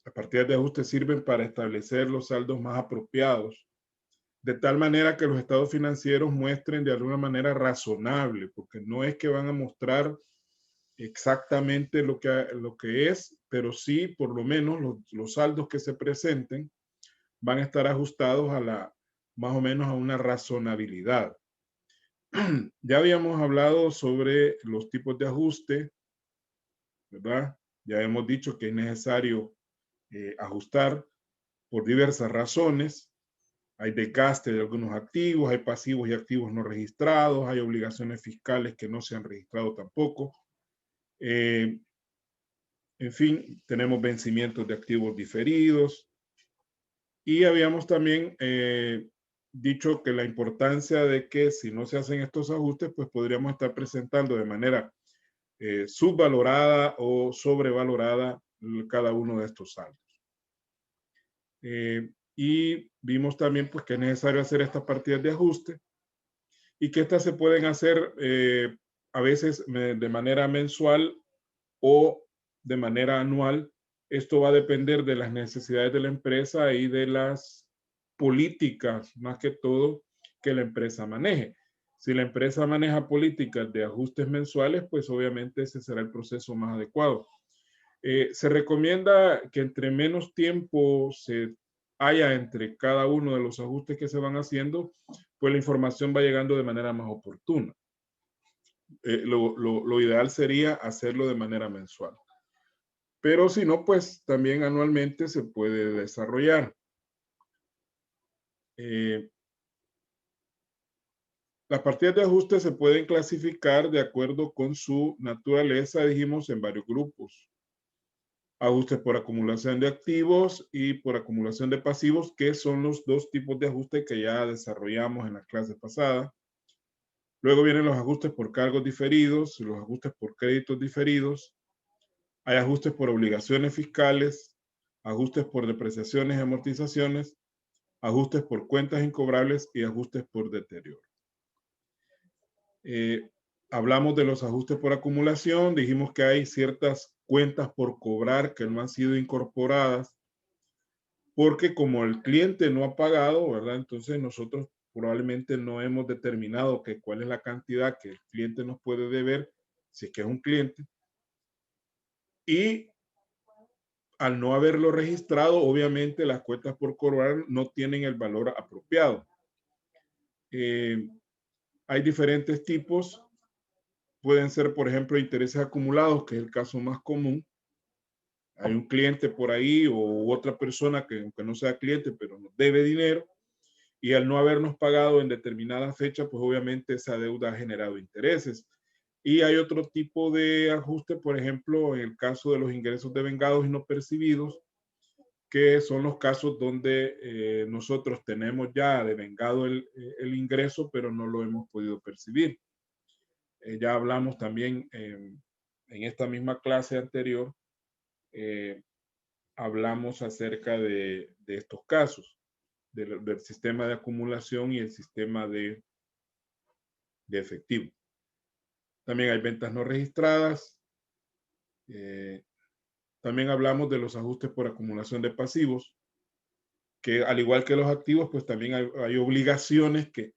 Las partidas de ajuste sirven para establecer los saldos más apropiados, de tal manera que los estados financieros muestren de alguna manera razonable, porque no es que van a mostrar exactamente lo que es, pero sí por lo menos los saldos que se presenten van a estar ajustados a más o menos a una razonabilidad. Ya habíamos hablado sobre los tipos de ajuste, ¿verdad? Ya hemos dicho que es necesario ajustar por diversas razones. Hay desgaste de algunos activos, hay pasivos y activos no registrados, hay obligaciones fiscales que no se han registrado tampoco. En fin, tenemos vencimientos de activos diferidos. Y habíamos también dicho que la importancia de que si no se hacen estos ajustes, pues podríamos estar presentando de manera subvalorada o sobrevalorada cada uno de estos saldos. Y vimos también pues, que es necesario hacer estas partidas de ajuste y que estas se pueden hacer a veces de manera mensual o de manera anual. Esto va a depender de las necesidades de la empresa y de las políticas, más que todo, que la empresa maneje. Si la empresa maneja políticas de ajustes mensuales, pues obviamente ese será el proceso más adecuado. Se recomienda que entre menos tiempo se haya entre cada uno de los ajustes que se van haciendo, pues la información va llegando de manera más oportuna. Lo ideal sería hacerlo de manera mensual. Pero si no, pues también anualmente se puede desarrollar. Las partidas de ajuste se pueden clasificar de acuerdo con su naturaleza, dijimos, en varios grupos. Ajustes por acumulación de activos y por acumulación de pasivos, que son los dos tipos de ajustes que ya desarrollamos en la clase pasada. Luego vienen los ajustes por cargos diferidos, los ajustes por créditos diferidos. Hay ajustes por obligaciones fiscales, ajustes por depreciaciones y amortizaciones, ajustes por cuentas incobrables y ajustes por deterioro. Hablamos de los ajustes por acumulación, dijimos que hay ciertas cuentas por cobrar que no han sido incorporadas porque como el cliente no ha pagado, ¿verdad? Entonces nosotros probablemente no hemos determinado cuál es la cantidad que el cliente nos puede deber, si es que es un cliente, y al no haberlo registrado, obviamente las cuentas por cobrar no tienen el valor apropiado. Hay diferentes tipos. Pueden ser, por ejemplo, intereses acumulados, que es el caso más común. Hay un cliente por ahí o otra persona que aunque no sea cliente, pero nos debe dinero y al no habernos pagado en determinada fecha, pues obviamente esa deuda ha generado intereses. Y hay otro tipo de ajuste, por ejemplo, en el caso de los ingresos devengados y no percibidos, que son los casos donde nosotros tenemos ya devengado el ingreso, pero no lo hemos podido percibir. Ya hablamos también en esta misma clase anterior, hablamos acerca de estos casos, del sistema de acumulación y el sistema de efectivo. También hay ventas no registradas. También hablamos de los ajustes por acumulación de pasivos, que al igual que los activos, pues también hay obligaciones que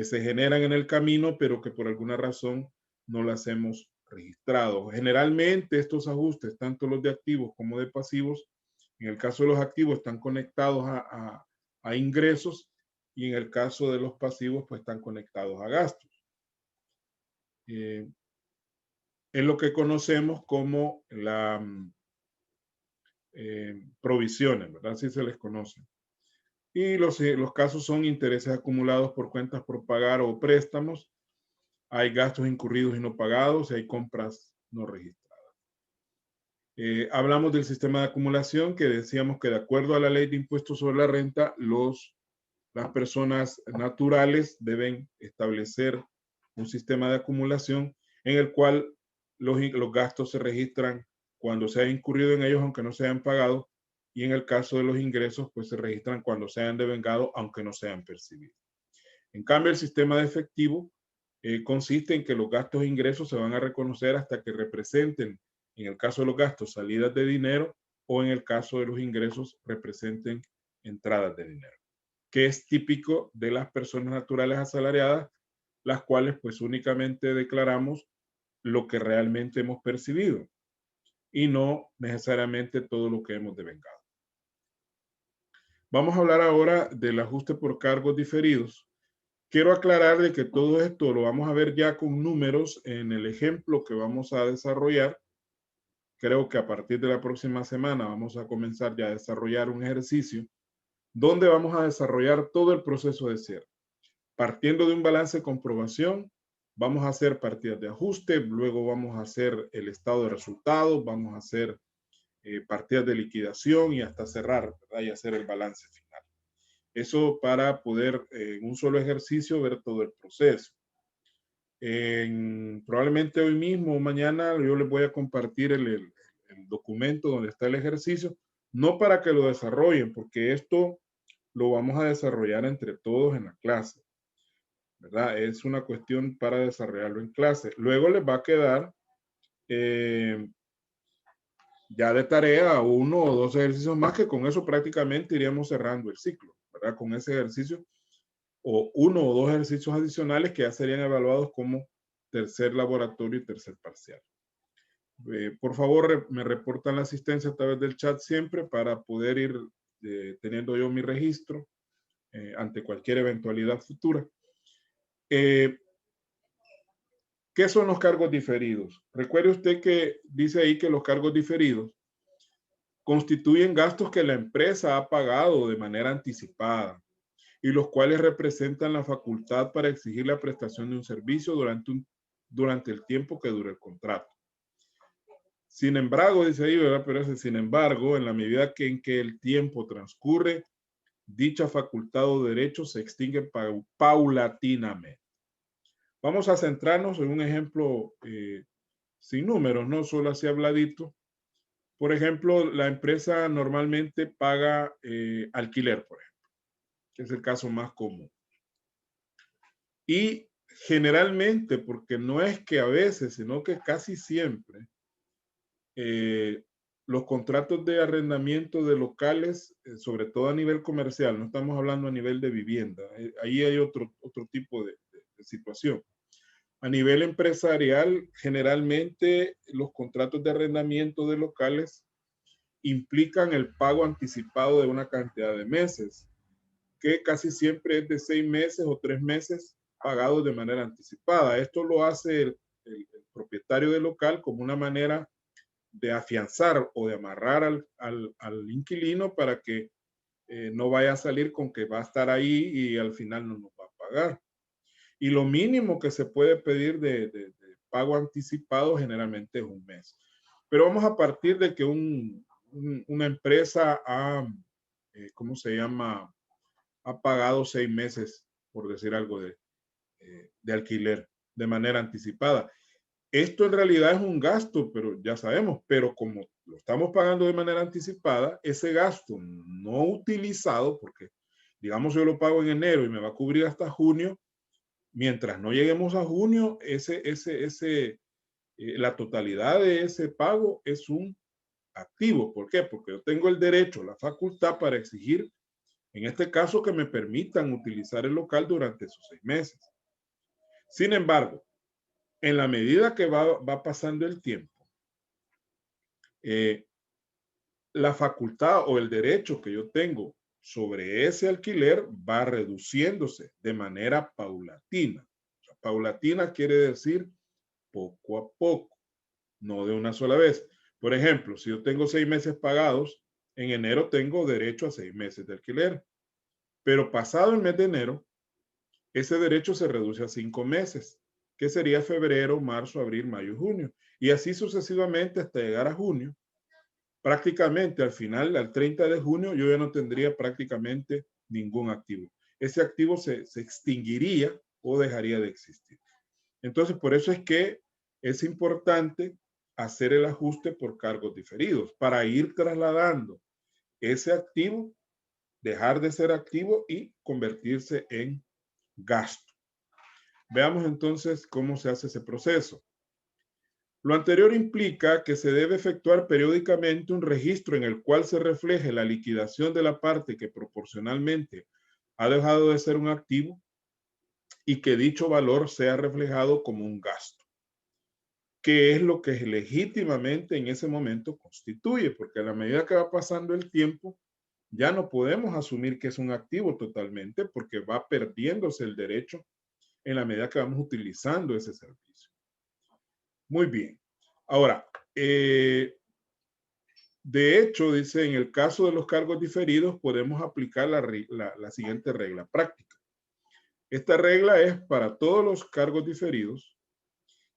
se generan en el camino, pero que por alguna razón no las hemos registrado. Generalmente estos ajustes, tanto los de activos como de pasivos, en el caso de los activos están conectados a ingresos y en el caso de los pasivos pues están conectados a gastos. Es lo que conocemos como la provisiones, ¿verdad? Así se les conoce. Y los casos son intereses acumulados por cuentas por pagar o préstamos. Hay gastos incurridos y no pagados y hay compras no registradas. Hablamos del sistema de acumulación que decíamos que de acuerdo a la ley de impuestos sobre la renta, las personas naturales deben establecer un sistema de acumulación en el cual los gastos se registran cuando se ha incurrido en ellos, aunque no se hayan pagado, y en el caso de los ingresos, pues se registran cuando se hayan devengado, aunque no se hayan percibido. En cambio, el sistema de efectivo consiste en que los gastos e ingresos se van a reconocer hasta que representen, en el caso de los gastos, salidas de dinero o en el caso de los ingresos representen entradas de dinero, que es típico de las personas naturales asalariadas, las cuales pues únicamente declaramos lo que realmente hemos percibido y no necesariamente todo lo que hemos devengado. Vamos a hablar ahora del ajuste por cargos diferidos. Quiero aclarar de que todo esto lo vamos a ver ya con números en el ejemplo que vamos a desarrollar. Creo que a partir de la próxima semana vamos a comenzar ya a desarrollar un ejercicio donde vamos a desarrollar todo el proceso de cierre. Partiendo de un balance de comprobación, vamos a hacer partidas de ajuste, luego vamos a hacer el estado de resultados, vamos a hacer partidas de liquidación y hasta cerrar, ¿verdad? Y hacer el balance final. Eso para poder en un solo ejercicio ver todo el proceso. Probablemente hoy mismo o mañana yo les voy a compartir el documento donde está el ejercicio, no para que lo desarrollen, porque esto lo vamos a desarrollar entre todos en la clase, ¿verdad? Es una cuestión para desarrollarlo en clase. Luego les va a quedar ya de tarea uno o dos ejercicios más, que con eso prácticamente iríamos cerrando el ciclo, ¿verdad? Con ese ejercicio o uno o dos ejercicios adicionales que ya serían evaluados como tercer laboratorio y tercer parcial. Por favor, me reportan la asistencia a través del chat siempre para poder ir teniendo yo mi registro ante cualquier eventualidad futura. ¿Qué son los cargos diferidos? Recuerde usted que dice ahí que los cargos diferidos constituyen gastos que la empresa ha pagado de manera anticipada y los cuales representan la facultad para exigir la prestación de un servicio durante el tiempo que dure el contrato. Sin embargo, dice ahí, ¿verdad? Pero sin embargo, en la medida en que el tiempo transcurre, dicha facultad o derecho se extingue paulatinamente. Vamos a centrarnos en un ejemplo sin números, no solo así habladito. Por ejemplo, la empresa normalmente paga alquiler, por ejemplo, que es el caso más común. Y generalmente, porque no es que a veces, sino que casi siempre, los contratos de arrendamiento de locales, sobre todo a nivel comercial, no estamos hablando a nivel de vivienda, ahí hay otro tipo de situación. A nivel empresarial, generalmente los contratos de arrendamiento de locales implican el pago anticipado de una cantidad de meses, que casi siempre es de 6 meses o 3 meses pagados de manera anticipada. Esto lo hace el propietario del local como una manera de afianzar o de amarrar al inquilino para que no vaya a salir con que va a estar ahí y al final no nos va a pagar. Y lo mínimo que se puede pedir de pago anticipado generalmente es un mes. Pero vamos a partir de que una empresa ha, ¿cómo se llama? Ha pagado 6 meses, por decir algo, de alquiler de manera anticipada. Esto en realidad es un gasto, pero ya sabemos, pero como lo estamos pagando de manera anticipada, ese gasto no utilizado, porque digamos yo lo pago en enero y me va a cubrir hasta junio, mientras no lleguemos a junio, la totalidad de ese pago es un activo. ¿Por qué? Porque yo tengo el derecho, la facultad para exigir, en este caso, que me permitan utilizar el local durante esos 6 meses. Sin embargo, en la medida que va pasando el tiempo, la facultad o el derecho que yo tengo sobre ese alquiler va reduciéndose de manera paulatina. O sea, paulatina quiere decir poco a poco, no de una sola vez. Por ejemplo, si yo tengo 6 meses pagados, en enero tengo derecho a 6 meses de alquiler. Pero pasado el mes de enero, ese derecho se reduce a 5 meses, que sería febrero, marzo, abril, mayo, junio. Y así sucesivamente hasta llegar a junio. Prácticamente al final, al 30 de junio, yo ya no tendría prácticamente ningún activo. Ese activo se extinguiría o dejaría de existir. Entonces, por eso es que es importante hacer el ajuste por cargos diferidos para ir trasladando ese activo, dejar de ser activo y convertirse en gasto. Veamos entonces cómo se hace ese proceso. Lo anterior implica que se debe efectuar periódicamente un registro en el cual se refleje la liquidación de la parte que proporcionalmente ha dejado de ser un activo y que dicho valor sea reflejado como un gasto, que es lo que legítimamente en ese momento constituye, porque a la medida que va pasando el tiempo, ya no podemos asumir que es un activo totalmente porque va perdiéndose el derecho en la medida que vamos utilizando ese servicio. Muy bien. Ahora, de hecho, dice, en el caso de los cargos diferidos, podemos aplicar la siguiente regla práctica. Esta regla es para todos los cargos diferidos,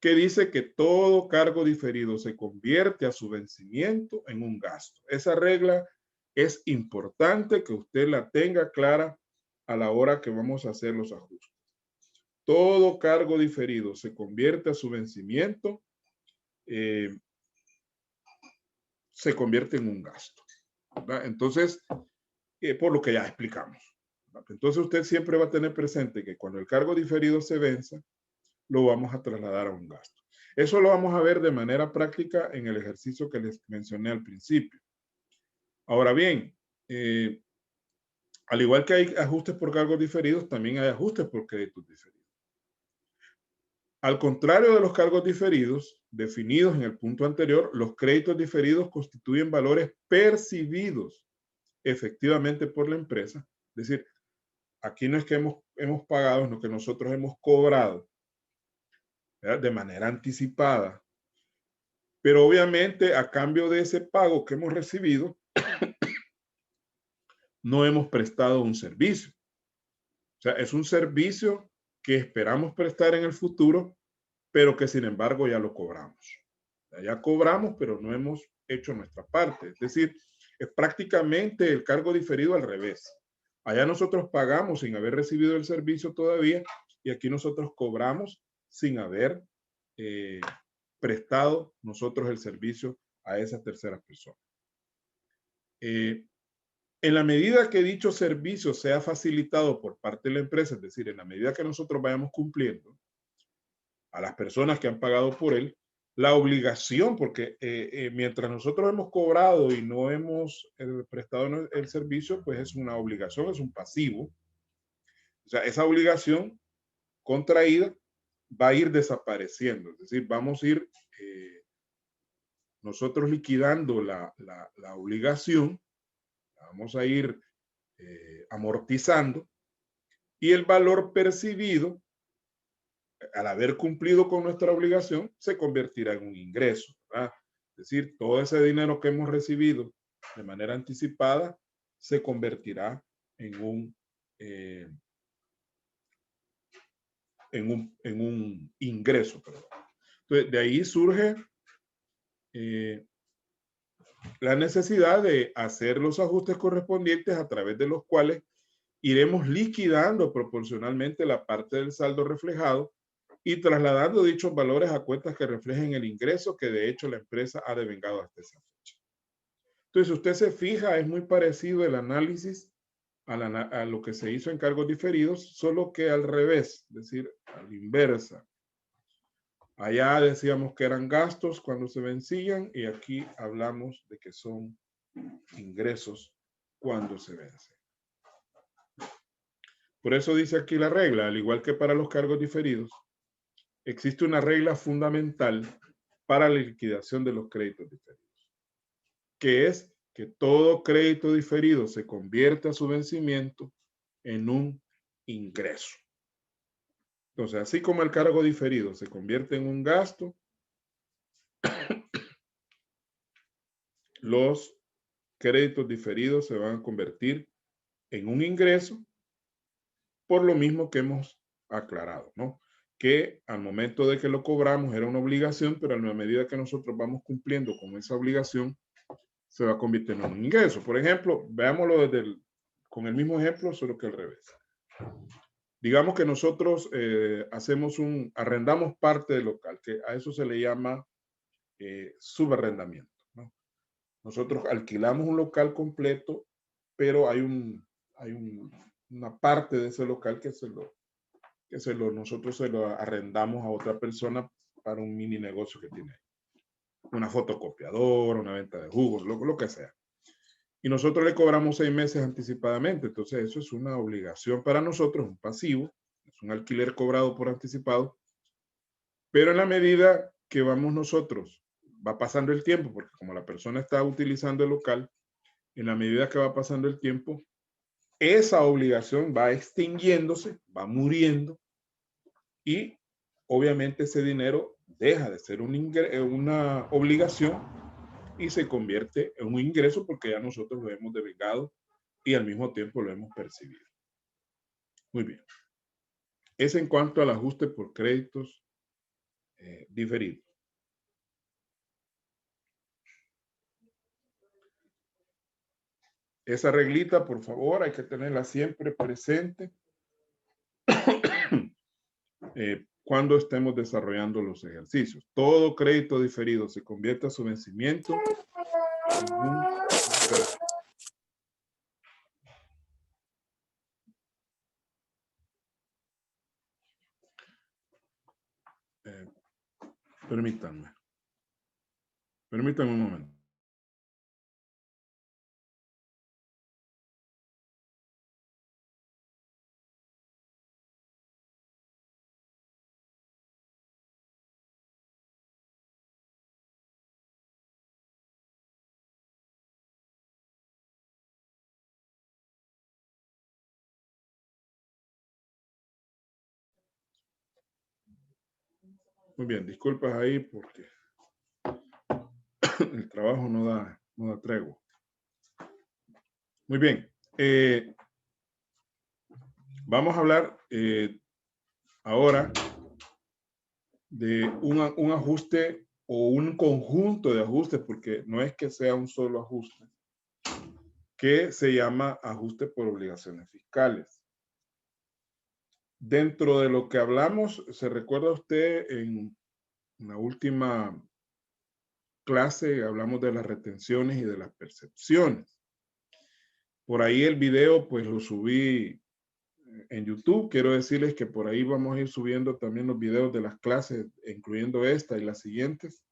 que dice que todo cargo diferido se convierte a su vencimiento en un gasto. Esa regla es importante que usted la tenga clara a la hora que vamos a hacer los ajustes. Todo cargo diferido se convierte a su vencimiento, se convierte en un gasto, ¿verdad? Entonces, por lo que ya explicamos, ¿verdad? Entonces usted siempre va a tener presente que cuando el cargo diferido se venza, lo vamos a trasladar a un gasto. Eso lo vamos a ver de manera práctica en el ejercicio que les mencioné al principio. Ahora bien, al igual que hay ajustes por cargos diferidos, también hay ajustes por créditos diferidos. Al contrario de los cargos diferidos, definidos en el punto anterior, los créditos diferidos constituyen valores percibidos efectivamente por la empresa. Es decir, aquí no es que hemos pagado, sino que nosotros hemos cobrado, ¿verdad?, de manera anticipada. Pero obviamente a cambio de ese pago que hemos recibido, no hemos prestado un servicio. O sea, es un servicio que esperamos prestar en el futuro, pero que sin embargo ya lo cobramos. O sea, ya cobramos, pero no hemos hecho nuestra parte. Es decir, es prácticamente el cargo diferido al revés. Allá nosotros pagamos sin haber recibido el servicio todavía y aquí nosotros cobramos sin haber prestado nosotros el servicio a esas terceras personas. En la medida que dicho servicio sea facilitado por parte de la empresa, es decir, en la medida que nosotros vayamos cumpliendo a las personas que han pagado por él, la obligación, porque mientras nosotros hemos cobrado y no hemos prestado el servicio, pues es una obligación, es un pasivo. O sea, esa obligación contraída va a ir desapareciendo, es decir, vamos a ir nosotros liquidando la obligación, vamos a ir amortizando y el valor percibido al haber cumplido con nuestra obligación se convertirá en un ingreso, ¿verdad? Es decir, todo ese dinero que hemos recibido de manera anticipada se convertirá en un ingreso, perdón. Entonces, de ahí surge la necesidad de hacer los ajustes correspondientes a través de los cuales iremos liquidando proporcionalmente la parte del saldo reflejado y trasladando dichos valores a cuentas que reflejen el ingreso que de hecho la empresa ha devengado hasta esa fecha. Entonces, si usted se fija, es muy parecido el análisis a lo que se hizo en cargos diferidos, solo que al revés, es decir, a la inversa. Allá decíamos que eran gastos cuando se vencían y aquí hablamos de que son ingresos cuando se vencen. Por eso dice aquí la regla, al igual que para los cargos diferidos, existe una regla fundamental para la liquidación de los créditos diferidos, que es que todo crédito diferido se convierte a su vencimiento en un ingreso. Entonces, así como el cargo diferido se convierte en un gasto, los créditos diferidos se van a convertir en un ingreso por lo mismo que hemos aclarado, ¿no? Que al momento de que lo cobramos era una obligación, pero a la medida que nosotros vamos cumpliendo con esa obligación, se va convirtiendo en un ingreso. Por ejemplo, veámoslo con el mismo ejemplo, solo que al revés. Digamos que nosotros arrendamos parte del local, que a eso se le llama subarrendamiento, ¿no? Nosotros alquilamos un local completo, pero hay una parte de ese local que nosotros se lo arrendamos a otra persona para un mini negocio que tiene ahí. una fotocopiadora, una venta de jugos, lo que sea. Y nosotros le cobramos 6 meses anticipadamente. Entonces eso es una obligación para nosotros, un pasivo, es un alquiler cobrado por anticipado. Pero en la medida que vamos nosotros, va pasando el tiempo, porque como la persona está utilizando el local, en la medida que va pasando el tiempo, esa obligación va extinguiéndose, va muriendo y obviamente ese dinero deja de ser una obligación y se convierte en un ingreso porque ya nosotros lo hemos devengado y al mismo tiempo lo hemos percibido. Muy bien. Es en cuanto al ajuste por créditos diferidos. Esa reglita, por favor, hay que tenerla siempre presente cuando estemos desarrollando los ejercicios. Todo crédito diferido se convierte a su vencimiento en un ingreso. Permítanme un momento. Muy bien, disculpas ahí porque el trabajo no da tregua. Muy bien. Vamos a hablar ahora de un ajuste o un conjunto de ajustes, porque no es que sea un solo ajuste, que se llama ajuste por obligaciones fiscales. Dentro de lo que hablamos, ¿se recuerda usted en la última clase? Hablamos de las retenciones y de las percepciones. Por ahí el video, pues lo subí en YouTube. Quiero decirles que por ahí vamos a ir subiendo también los videos de las clases, incluyendo esta y las siguientes,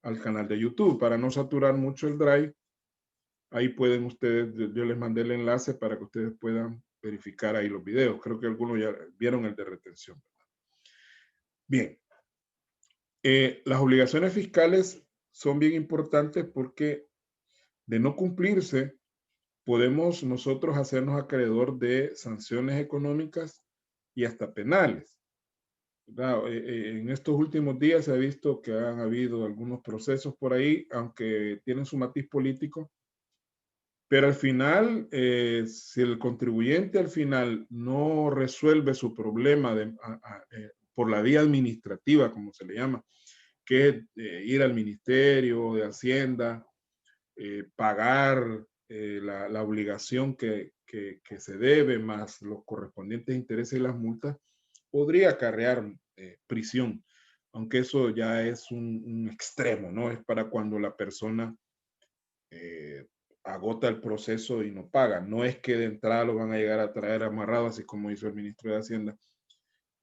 al canal de YouTube para no saturar mucho el drive. Ahí pueden ustedes, yo les mandé el enlace para que ustedes puedan verificar ahí los videos. Creo que algunos ya vieron el de retención. Bien. Las obligaciones fiscales son bien importantes porque de no cumplirse, podemos nosotros hacernos acreedor de sanciones económicas y hasta penales. En estos últimos días se ha visto que han habido algunos procesos por ahí, aunque tienen su matiz político, pero al final, si el contribuyente al final no resuelve su problema por la vía administrativa, como se le llama, que es ir al Ministerio de Hacienda, pagar la obligación que se debe, más los correspondientes intereses y las multas, podría acarrear prisión, aunque eso ya es un extremo, ¿no? Es para cuando la persona agota el proceso y no paga. No es que de entrada lo van a llegar a traer amarrado, así como hizo el ministro de Hacienda.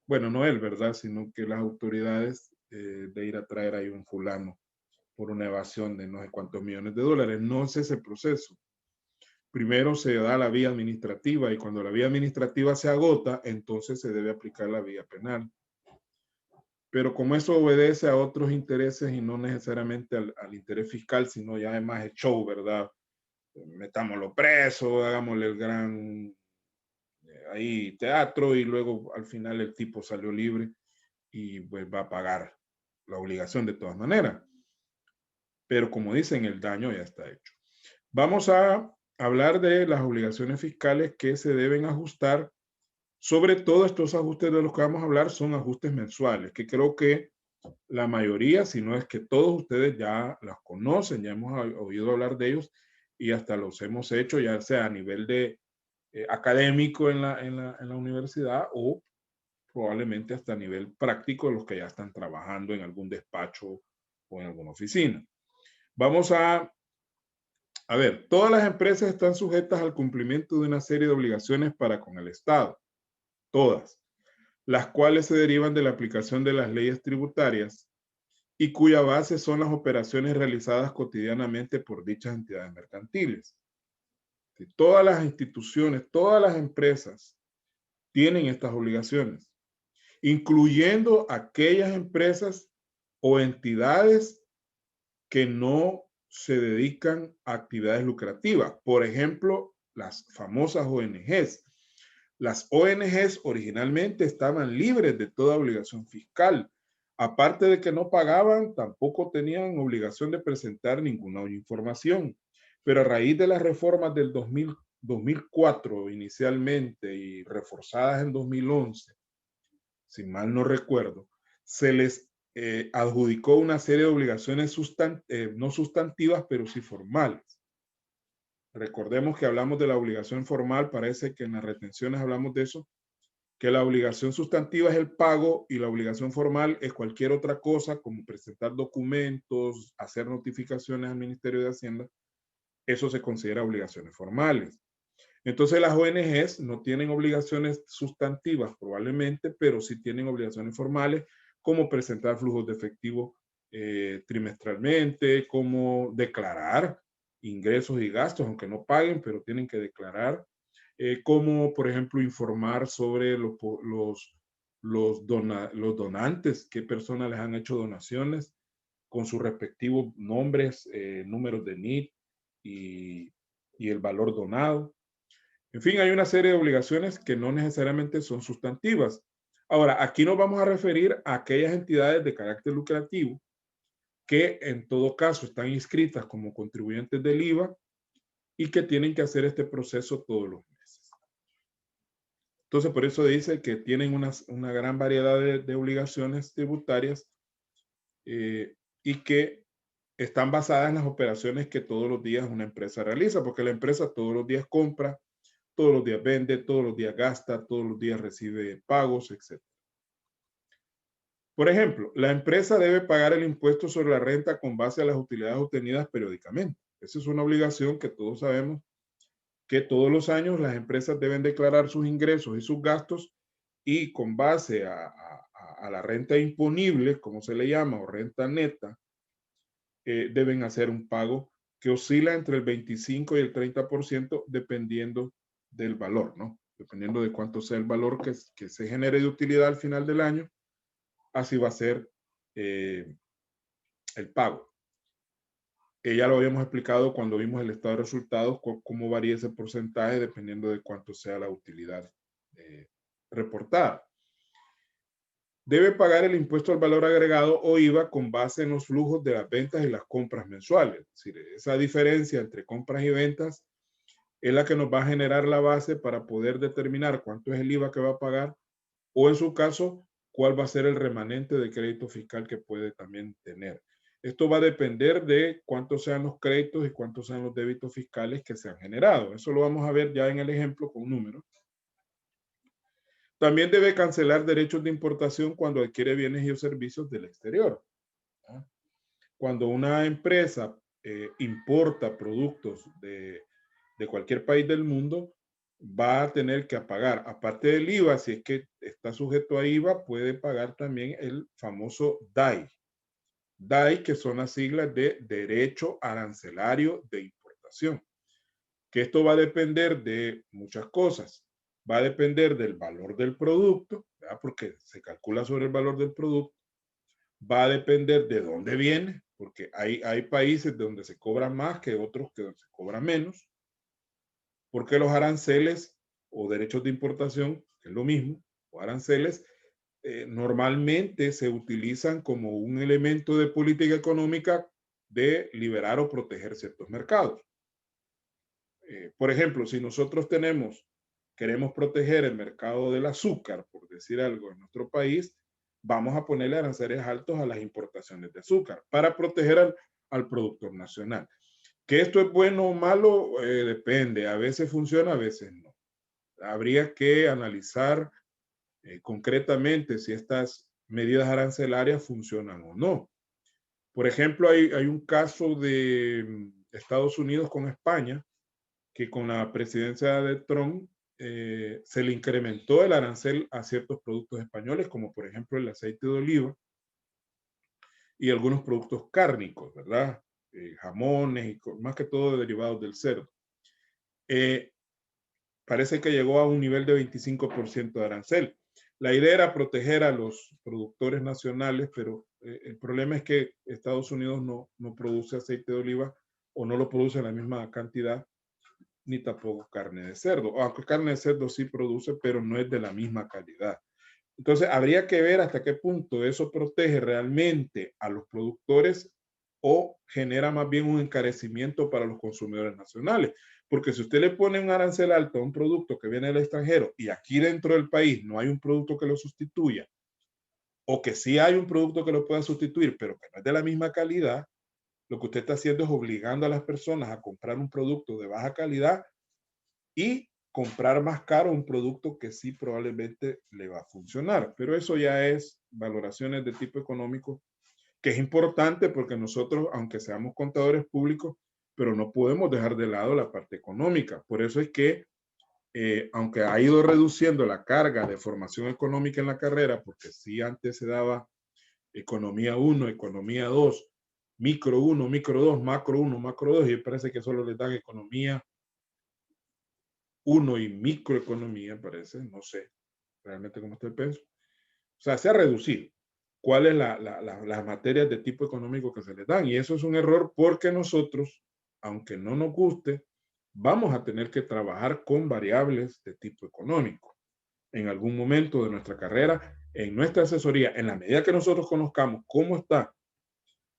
Bueno, no él, ¿verdad? Sino que las autoridades de ir a traer ahí un fulano por una evasión de no sé cuántos millones de dólares. No es ese proceso. Primero se da la vía administrativa y cuando la vía administrativa se agota, entonces se debe aplicar la vía penal. Pero como eso obedece a otros intereses y no necesariamente al interés fiscal, sino ya además es show, ¿verdad? Metámoslo preso, hagámosle el gran ahí teatro y luego al final el tipo salió libre y pues va a pagar la obligación de todas maneras. Pero como dicen, el daño ya está hecho. Vamos a hablar de las obligaciones fiscales que se deben ajustar. Sobre todo estos ajustes de los que vamos a hablar son ajustes mensuales, que creo que la mayoría, si no es que todos ustedes ya las conocen, ya hemos oído hablar de ellos y hasta los hemos hecho, ya sea a nivel de académico en la universidad o probablemente hasta a nivel práctico de los que ya están trabajando en algún despacho o en alguna oficina. Vamos a ver, todas las empresas están sujetas al cumplimiento de una serie de obligaciones para con el Estado, todas, las cuales se derivan de la aplicación de las leyes tributarias y cuya base son las operaciones realizadas cotidianamente por dichas entidades mercantiles. Todas las instituciones, todas las empresas tienen estas obligaciones, incluyendo aquellas empresas o entidades que no se dedican a actividades lucrativas. Por ejemplo, las famosas ONGs. Las ONGs originalmente estaban libres de toda obligación fiscal. Aparte de que no pagaban, tampoco tenían obligación de presentar ninguna información. Pero a raíz de las reformas del 2004 inicialmente y reforzadas en 2011, si mal no recuerdo, se les adjudicó una serie de obligaciones no sustantivas, pero sí formales. Recordemos que hablamos de la obligación formal, parece que en las retenciones hablamos de eso, que la obligación sustantiva es el pago y la obligación formal es cualquier otra cosa, como presentar documentos, hacer notificaciones al Ministerio de Hacienda. Eso se considera obligaciones formales. Entonces las ONGs no tienen obligaciones sustantivas probablemente, pero sí tienen obligaciones formales, como presentar flujos de efectivo trimestralmente, como declarar ingresos y gastos, aunque no paguen, pero tienen que declarar, como por ejemplo informar sobre los donantes, qué personas les han hecho donaciones, con sus respectivos nombres, números de NIT y el valor donado. En fin, hay una serie de obligaciones que no necesariamente son sustantivas. Ahora, aquí nos vamos a referir a aquellas entidades de carácter lucrativo que en todo caso están inscritas como contribuyentes del IVA y que tienen que hacer este proceso todos los meses. Entonces, por eso dice que tienen una gran variedad de obligaciones tributarias y que están basadas en las operaciones que todos los días una empresa realiza, porque la empresa todos los días compra, todos los días vende, todos los días gasta, todos los días recibe pagos, etc. Por ejemplo, la empresa debe pagar el impuesto sobre la renta con base a las utilidades obtenidas periódicamente. Esa es una obligación que todos sabemos que todos los años las empresas deben declarar sus ingresos y sus gastos y con base a la renta imponible, como se le llama, o renta neta, deben hacer un pago que oscila entre el 25 y el 30% dependiendo del valor, ¿no? Dependiendo de cuánto sea el valor que se genere de utilidad al final del año, así va a ser el pago. Ya lo habíamos explicado cuando vimos el estado de resultados, cómo varía ese porcentaje dependiendo de cuánto sea la utilidad reportada. Debe pagar el impuesto al valor agregado o IVA con base en los flujos de las ventas y las compras mensuales. Es decir, esa diferencia entre compras y ventas es la que nos va a generar la base para poder determinar cuánto es el IVA que va a pagar o en su caso, cuál va a ser el remanente de crédito fiscal que puede también tener. Esto va a depender de cuántos sean los créditos y cuántos sean los débitos fiscales que se han generado. Eso lo vamos a ver ya en el ejemplo con números. También debe cancelar derechos de importación cuando adquiere bienes y servicios del exterior. Cuando una empresa importa productos de cualquier país del mundo, va a tener que pagar, aparte del IVA, si es que está sujeto a IVA, puede pagar también el famoso DAI. DAI, que son las siglas de Derecho Arancelario de Importación. Que esto va a depender de muchas cosas. Va a depender del valor del producto, ¿verdad? Porque se calcula sobre el valor del producto. Va a depender de dónde viene, porque hay países donde se cobra más que otros que donde se cobra menos. Porque los aranceles o derechos de importación, que es lo mismo, o aranceles, normalmente se utilizan como un elemento de política económica de liberar o proteger ciertos mercados. Por ejemplo, si nosotros queremos proteger el mercado del azúcar, por decir algo, en nuestro país, vamos a ponerle aranceles altos a las importaciones de azúcar para proteger al productor nacional. Que esto es bueno o malo, depende. A veces funciona, a veces no. Habría que analizar concretamente si estas medidas arancelarias funcionan o no. Por ejemplo, hay un caso de Estados Unidos con España, que con la presidencia de Trump se le incrementó el arancel a ciertos productos españoles, como por ejemplo el aceite de oliva, y algunos productos cárnicos, ¿verdad? Jamones y más que todo derivados del cerdo. Parece que llegó a un nivel de 25% de arancel. La idea era proteger a los productores nacionales, pero el problema es que Estados Unidos no produce aceite de oliva o no lo produce en la misma cantidad, ni tampoco carne de cerdo. Aunque carne de cerdo sí produce, pero no es de la misma calidad. Entonces, habría que ver hasta qué punto eso protege realmente a los productores o genera más bien un encarecimiento para los consumidores nacionales. Porque si usted le pone un arancel alto a un producto que viene del extranjero y aquí dentro del país no hay un producto que lo sustituya, o que sí hay un producto que lo pueda sustituir, pero que no es de la misma calidad, lo que usted está haciendo es obligando a las personas a comprar un producto de baja calidad y comprar más caro un producto que sí probablemente le va a funcionar. Pero eso ya es valoraciones de tipo económico, que es importante porque nosotros, aunque seamos contadores públicos, pero no podemos dejar de lado la parte económica. Por eso es que, aunque ha ido reduciendo la carga de formación económica en la carrera, porque sí antes se daba economía 1, economía 2, micro 1, micro 2, macro 1, macro 2, y parece que solo les dan economía 1 y microeconomía, parece, no sé realmente cómo está el peso. O sea, se ha reducido. ¿Cuáles las materias de tipo económico que se les dan? Y eso es un error porque nosotros, aunque no nos guste, vamos a tener que trabajar con variables de tipo económico. En algún momento de nuestra carrera, en nuestra asesoría, en la medida que nosotros conozcamos cómo está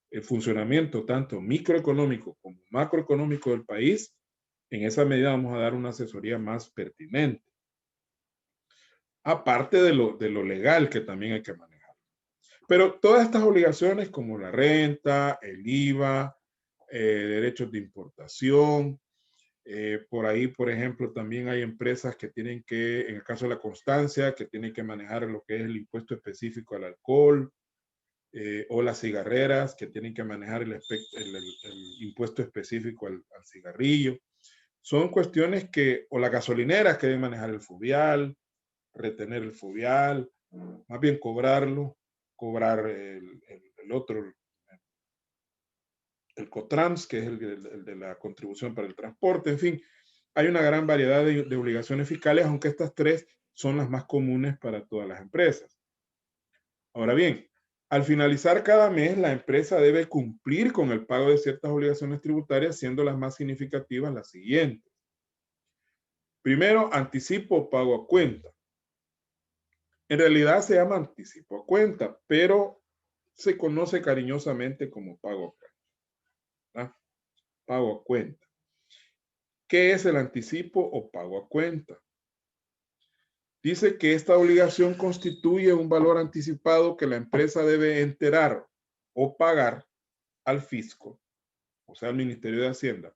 el funcionamiento tanto microeconómico como macroeconómico del país, en esa medida vamos a dar una asesoría más pertinente. Aparte de lo legal que también hay que manejar. Pero todas estas obligaciones como la renta, el IVA, derechos de importación, por ahí, por ejemplo, también hay empresas que tienen que, en el caso de la constancia, que tienen que manejar lo que es el impuesto específico al alcohol, o las cigarreras, que tienen que manejar el impuesto específico al cigarrillo. Son cuestiones que, o las gasolineras que deben manejar el FUVIAL, retener el FUVIAL, más bien cobrarlo, cobrar el otro, el COTRANS, que es el de la contribución para el transporte, en fin, hay una gran variedad de obligaciones fiscales, aunque estas tres son las más comunes para todas las empresas. Ahora bien, al finalizar cada mes, la empresa debe cumplir con el pago de ciertas obligaciones tributarias, siendo las más significativas las siguientes. Primero, anticipo o pago a cuenta. En realidad se llama anticipo a cuenta, pero se conoce cariñosamente como pago a cuenta. ¿Verdad? Pago a cuenta. ¿Qué es el anticipo o pago a cuenta? Dice que esta obligación constituye un valor anticipado que la empresa debe enterar o pagar al fisco, o sea, al Ministerio de Hacienda,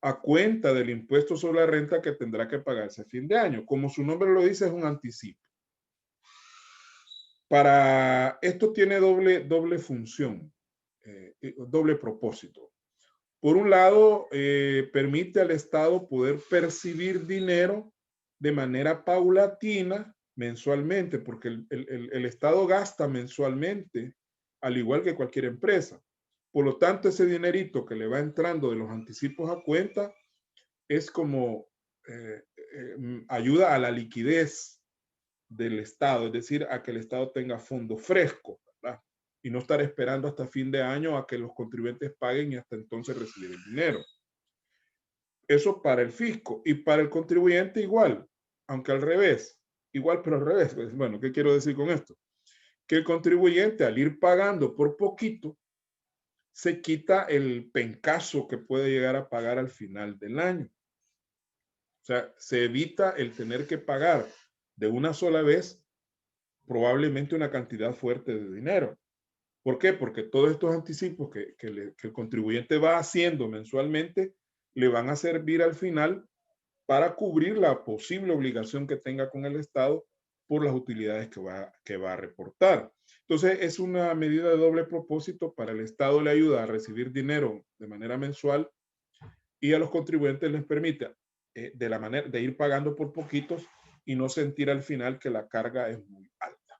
a cuenta del impuesto sobre la renta que tendrá que pagarse a fin de año. Como su nombre lo dice, es un anticipo. Para esto tiene doble función, doble propósito. Por un lado, permite al Estado poder percibir dinero de manera paulatina mensualmente, porque el Estado gasta mensualmente, al igual que cualquier empresa. Por lo tanto, ese dinerito que le va entrando de los anticipos a cuenta es como ayuda a la liquidez del Estado, es decir, a que el Estado tenga fondo fresco, ¿verdad? Y no estar esperando hasta fin de año a que los contribuyentes paguen y hasta entonces recibir el dinero. Eso para el fisco y para el contribuyente igual, aunque al revés, igual pero al revés. Bueno, ¿qué quiero decir con esto? Que el contribuyente al ir pagando por poquito, se quita el pencazo que puede llegar a pagar al final del año. O sea, se evita el tener que pagar de una sola vez probablemente una cantidad fuerte de dinero. ¿Por qué? Porque todos estos anticipos que el contribuyente va haciendo mensualmente le van a servir al final para cubrir la posible obligación que tenga con el Estado por las utilidades que va a reportar. Entonces, es una medida de doble propósito. Para el Estado le ayuda a recibir dinero de manera mensual y a los contribuyentes les permite de ir pagando por poquitos y no sentir al final que la carga es muy alta.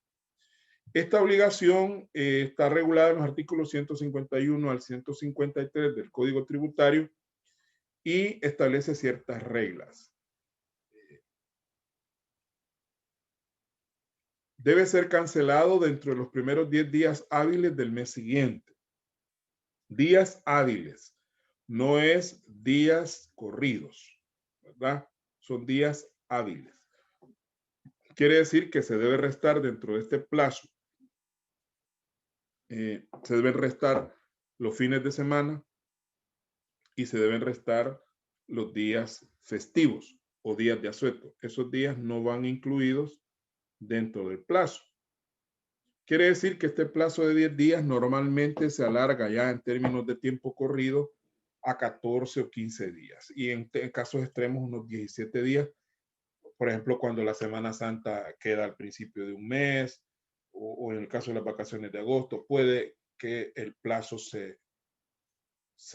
Esta obligación está regulada en los artículos 151 al 153 del Código Tributario y establece ciertas reglas. Debe ser cancelado dentro de los primeros 10 días hábiles del mes siguiente. Días hábiles, no es días corridos, ¿verdad? Son días hábiles. Quiere decir que se debe restar dentro de este plazo. Se deben restar los fines de semana y se deben restar los días festivos o días de asueto. Esos días no van incluidos dentro del plazo. Quiere decir que este plazo de 10 días normalmente se alarga ya en términos de tiempo corrido a 14 o 15 días y en casos extremos unos 17 días. Por ejemplo, cuando la Semana Santa queda al principio de un mes o en el caso de las vacaciones de agosto, puede que el plazo se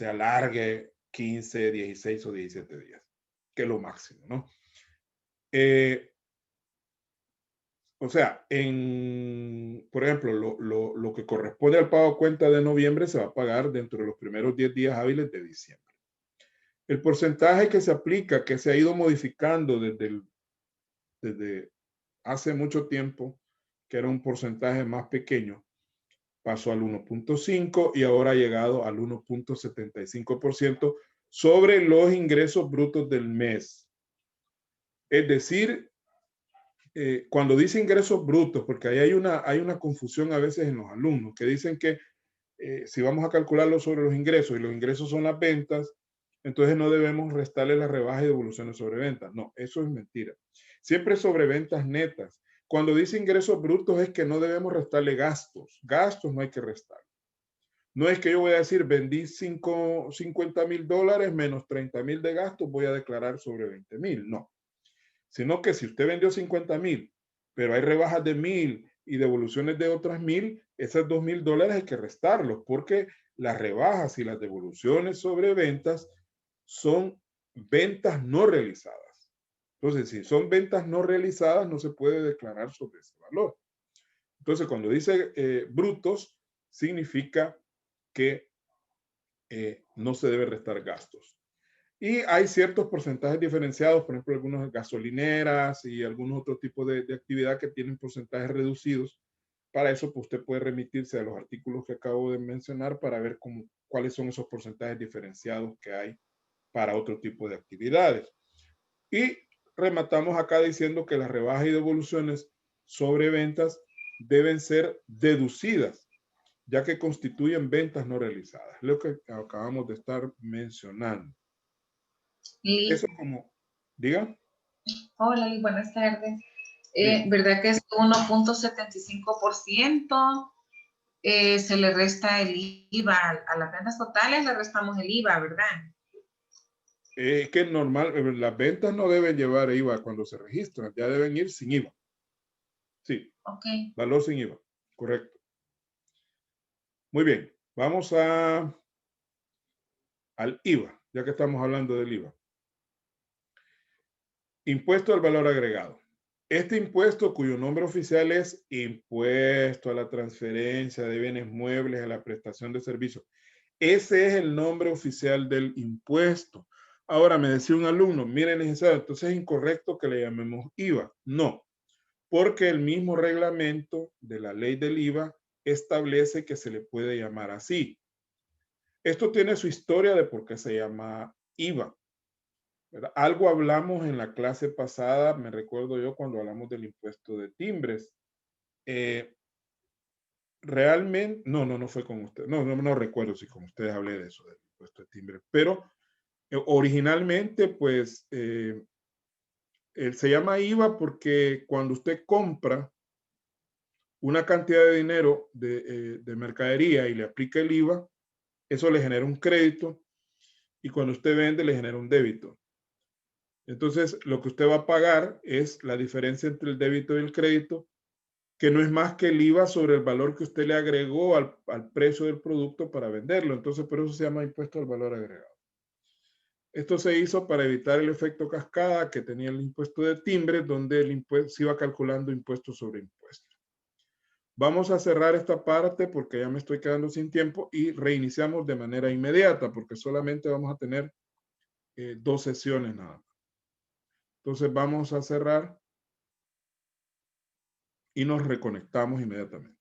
alargue 15, 16 o 17 días, que es lo máximo, ¿no? O sea, por ejemplo, lo que corresponde al pago a cuenta de noviembre se va a pagar dentro de los primeros 10 días hábiles de diciembre. El porcentaje que se aplica, que se ha ido modificando desde hace mucho tiempo, que era un porcentaje más pequeño, pasó al 1.5 y ahora ha llegado al 1.75% sobre los ingresos brutos del mes. Es decir, cuando dice ingresos brutos, porque ahí hay una confusión a veces en los alumnos, que dicen que si vamos a calcularlo sobre los ingresos y los ingresos son las ventas, entonces no debemos restarle la rebaja y devoluciones sobre ventas. No, eso es mentira. Siempre sobre ventas netas. Cuando dice ingresos brutos es que no debemos restarle gastos. Gastos no hay que restar. No es que yo voy a decir vendí $50,000 menos 30,000 de gastos, voy a declarar sobre 20,000. No. Sino que si usted vendió 50,000, pero hay rebajas de 1,000 y devoluciones de otras 1,000, esos $2,000 hay que restarlos porque las rebajas y las devoluciones sobre ventas son ventas no realizadas. Entonces, si son ventas no realizadas, no se puede declarar sobre ese valor. Entonces, cuando dice brutos, significa que no se debe restar gastos. Y hay ciertos porcentajes diferenciados, por ejemplo, algunas gasolineras y algunos otros tipos de actividad que tienen porcentajes reducidos. Para eso, pues, usted puede remitirse a los artículos que acabo de mencionar para ver cuáles son esos porcentajes diferenciados que hay para otro tipo de actividades. Y rematamos acá diciendo que las rebajas y devoluciones sobre ventas deben ser deducidas, ya que constituyen ventas no realizadas, lo que acabamos de estar mencionando. Eso como, diga. Hola, buenas tardes. Sí. ¿Verdad que es 1.75%? Se le resta el IVA a las ventas totales, le restamos el IVA, ¿verdad? Es que normal, las ventas no deben llevar IVA cuando se registran, ya deben ir sin IVA. Sí, Ok. valor sin IVA, correcto. Muy bien, vamos al IVA, ya que estamos hablando del IVA. Impuesto al valor agregado. Este impuesto, cuyo nombre oficial es Impuesto a la Transferencia de Bienes Muebles a la Prestación de Servicios. Ese es el nombre oficial del impuesto. Ahora me decía un alumno, mire, licenciado, entonces es incorrecto que le llamemos IVA. No, porque el mismo reglamento de la ley del IVA establece que se le puede llamar así. Esto tiene su historia de por qué se llama IVA. ¿Verdad? Algo hablamos en la clase pasada, me recuerdo yo, cuando hablamos del impuesto de timbres. Realmente, no fue con usted, no recuerdo si con ustedes hablé de eso, del impuesto de timbres, pero originalmente, pues, se llama IVA porque cuando usted compra una cantidad de dinero de mercadería y le aplica el IVA, eso le genera un crédito y cuando usted vende le genera un débito. Entonces, lo que usted va a pagar es la diferencia entre el débito y el crédito, que no es más que el IVA sobre el valor que usted le agregó al precio del producto para venderlo. Entonces, por eso se llama impuesto al valor agregado. Esto se hizo para evitar el efecto cascada que tenía el impuesto de timbre, donde el impuesto se iba calculando impuesto sobre impuesto. Vamos a cerrar esta parte porque ya me estoy quedando sin tiempo y reiniciamos de manera inmediata porque solamente vamos a tener 2 sesiones nada más. Entonces vamos a cerrar y nos reconectamos inmediatamente.